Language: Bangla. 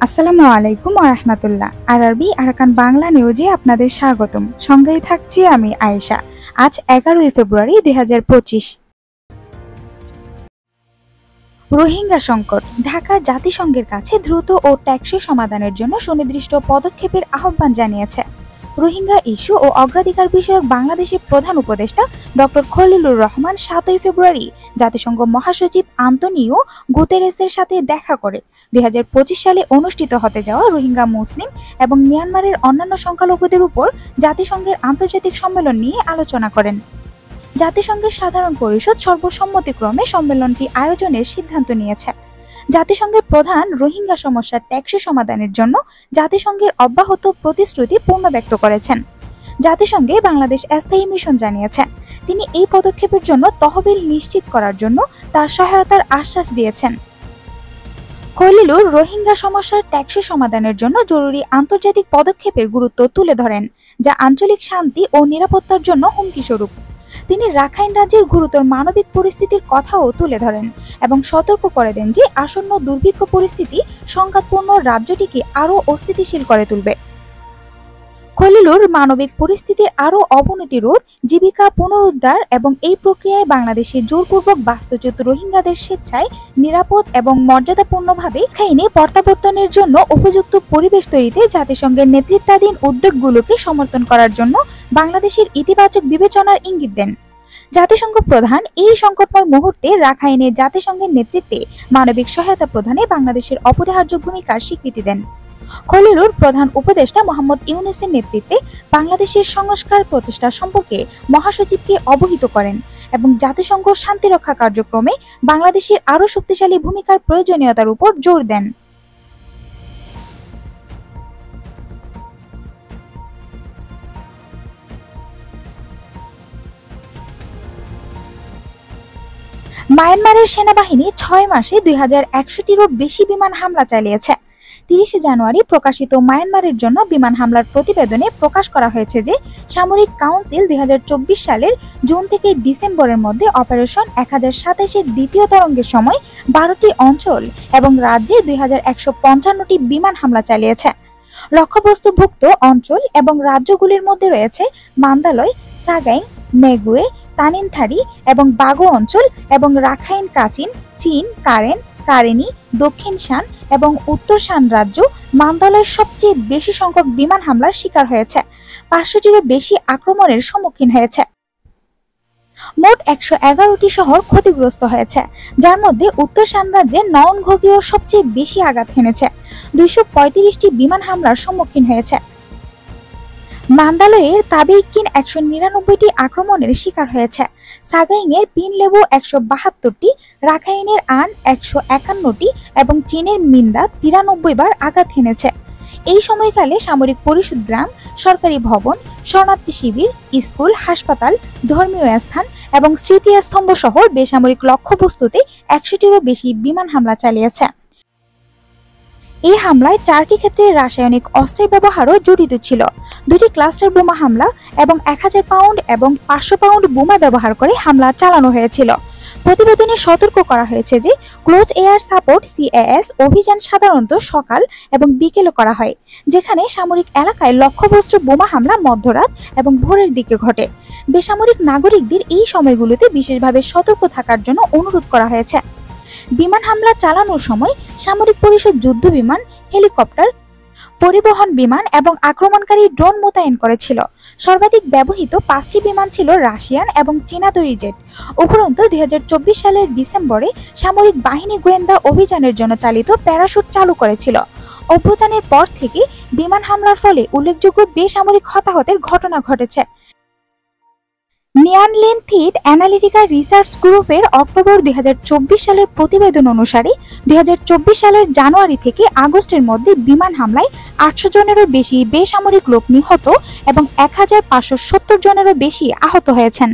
আসসালামু আলাইকুম ওয়া রাহমাতুল্লাহ। আরবি আরাকান বাংলা নিউজে আপনাদের স্বাগতম। সঙ্গেই থাকছি আমি আয়েশা। আজ 11 ফেব্রুয়ারি 2025। রোহিঙ্গা সংকট। ঢাকা জাতিসংঘের কাছে দ্রুত ও টেকসই সমাধানের জন্য সুনির্দিষ্ট পদক্ষেপের আহ্বান জানিয়েছে। রোহিঙ্গা ইস্যু ও অগ্রাধিকার বিষয়ক বাংলাদেশের প্রধান উপদেষ্টা ডক্টর খলিলুর রহমান 7 ফেব্রুয়ারি জাতিসংঘ মহাসচিব আন্তোনিও গুতেরেসের সাথে দেখা করে 2025 সালে অনুষ্ঠিত হতে যাওয়া রোহিঙ্গা মুসলিম এবং মিয়ানমারের অন্যান্য সংখ্যালঘুদের উপর জাতিসংঘের আন্তর্জাতিক সম্মেলন নিয়ে আলোচনা করেন। জাতিসংঘের সাধারণ পরিষদ সর্বসম্মতিক্রমে সম্মেলনটি আয়োজনের সিদ্ধান্ত নিয়েছে। জাতিসংঘের প্রধান রোহিঙ্গা সমস্যার টেকসই সমাধানের জন্য জাতিসংঘের অব্যাহত প্রতিশ্রুতি পুনর্ব্যক্ত করেছেন। জাতিসংঘে বাংলাদেশ স্থায়ী মিশন জানিয়েছে তিনি এই পদক্ষেপের জন্য তহবিল নিশ্চিত করার জন্য তার সহায়তার আশ্বাস দিয়েছেন। খলিলুর রোহিঙ্গা সমস্যার টেকসই সমাধানের জন্য জরুরি আন্তর্জাতিক পদক্ষেপের গুরুত্ব তুলে ধরেন, যা আঞ্চলিক শান্তি ও নিরাপত্তার জন্য হুমকিস্বরূপ। তিনি রাখাইন রাজ্যের গুরুতর মানবিক পরিস্থিতির কথাও তুলে ধরেন এবং সতর্ক করে দেন যে আসন্ন দুর্ভিক্ষ পরিস্থিতি সংঘাতপূর্ণ রাজ্যটিকে আরও অস্থিতিশীল করে তুলবে। খলিলুর মানবিক পরিস্থিতির আরও অবনতি রোধ, জীবিকা পুনরুদ্ধার এবং এই প্রক্রিয়ায় বাংলাদেশে জোরপূর্বক বাস্তুচ্যুত রোহিঙ্গাদের স্বেচ্ছায় নিরাপদ এবং মর্যাদাপূর্ণভাবে রাখাইনে প্রত্যাবর্তনের জন্য উপযুক্ত পরিবেশ তৈরিতে জাতিসংঘের নেতৃত্বাধীন উদ্যোগগুলোকে সমর্থন করার জন্য বাংলাদেশের ইতিবাচক বিবেচনার ইঙ্গিত দেন। জাতিসংঘ প্রধান এই সংকটময় মুহূর্তে রাখাইনে জাতিসংঘের নেতৃত্বে মানবিক সহায়তা প্রদানে বাংলাদেশের অপরিহার্য ভূমিকার স্বীকৃতি দেন। খলিলুর প্রধান উপদেষ্টা মোহাম্মদ ইউনূসের নেতৃত্বে বাংলাদেশের সংস্কার প্রচেষ্টা সম্পর্কে মহাসচিবকে অবহিত করেন এবং জাতিসংঘ শান্তিরক্ষা কার্যক্রমে বাংলাদেশের আরও শক্তিশালী ভূমিকার প্রয়োজনীয়তার উপর জোর দেন। মায়ানমারের সেনাবাহিনী 6 মাসে 2100টিরও বেশি বিমান হামলা চালিয়েছে। 30 জানুয়ারি প্রকাশিত মায়ানমারের জন্য বিমান হামলার প্রতিবেদনে প্রকাশ করা হয়েছে যে সামরিক কাউন্সিল 2024 সালের জুন থেকে ডিসেম্বরের মধ্যে অপারেশন 1027-এর দ্বিতীয় তরঙ্গের সময় 12টি অঞ্চল এবং রাজ্যে 2155টি বিমান হামলা চালিয়েছে। লক্ষ্যবস্তুভুক্ত অঞ্চল এবং রাজ্যগুলির মধ্যে রয়েছে মান্দালয়, সাগাইং, মেগুয়ে, তানিনথারি এবং বাগো অঞ্চল এবং রাখাইন কাচিন, চীন, কারেন, কারেনি, দক্ষিণ শান এবং উত্তর শান রাজ্য মান্দালয়ের সবচেয়ে বেশি সংখ্যক বিমান হামলার শিকার হয়েছে। 500টিরও বেশি আক্রমণের সম্মুখীন হয়েছে। মোট 111টি শহর ক্ষতিগ্রস্ত হয়েছে, যার মধ্যে উত্তর শান রাজ্যে নওনঘগিও সবচেয়ে বেশি আঘাত হেনেছে। 235টি বিমান হামলার সম্মুখীন হয়েছে। মান্দালয়ের তাবেইকিন 199টি আক্রমণের শিকার হয়েছে। সাগাইংয়ের পিনলেবু 172টি, রাখাইনের আন 151টি এবং চীনের মিন্দা 93 বার আঘাত হেনেছে। এই সময়কালে সামরিক পরিষদ গ্রাম, সরকারি ভবন, শরণার্থী শিবির, স্কুল, হাসপাতাল, ধর্মীয় স্থান এবং স্মৃতিস্তম্ভ সহ বেসামরিক লক্ষ্যবস্তুতে 100টিরও বেশি বিমান হামলা চালিয়েছে। এই হামলায় 4টি ক্ষেত্রে রাসায়নিক অস্ত্রের ব্যবহারও জড়িত ছিল। 2টি ক্লাস্টার বোমা হামলা এবং 1000 পাউন্ড এবং 500 পাউন্ড বোমা ব্যবহার করে হামলা চালানো হয়েছিল। প্রতিবেদনে সতর্ক করা হয়েছে যে ক্লোজ এয়ার সাপোর্ট CAS অভিযান সাধারণত সকাল এবং বিকেলে করা হয়, যেখানে সামরিক এলাকায় লক্ষ্যবস্তু বোমা হামলা মধ্যরাত এবং ভোরের দিকে ঘটে। বেসামরিক নাগরিকদের এই সময়গুলোতে বিশেষভাবে সতর্ক থাকার জন্য অনুরোধ করা হয়েছে। বিমান হামলা চালানোর সময় সামরিক পরিষদ যুদ্ধ বিমান, হেলিকপ্টার, পরিবহন বিমান এবং আক্রমণকারী ড্রোন মোতায়েন করেছিল। সর্বাধিক ব্যবহৃত 5টি বিমান ছিল রাশিয়ান এবং চীনা তৈরি জেট। উপরন্তু 2024 সালের ডিসেম্বরে সামরিক বাহিনী গোয়েন্দা অভিযানের জন্য চালিত প্যারাশুট চালু করেছিল। অভ্যুত্থানের পর থেকে বিমান হামলার ফলে উল্লেখযোগ্য বেসামরিক হতাহতের ঘটনা ঘটেছে। নিয়ানলিন থিট অ্যানালিটিকা রিসার্চ গ্রুপের অক্টোবর 2024 সালের প্রতিবেদন অনুসারে 2024 সালের জানুয়ারি থেকে আগস্টের মধ্যে বিমান হামলায় 800 জনেরও বেশি বেসামরিক লোক নিহত এবং 1570 জনেরও বেশি আহত হয়েছেন।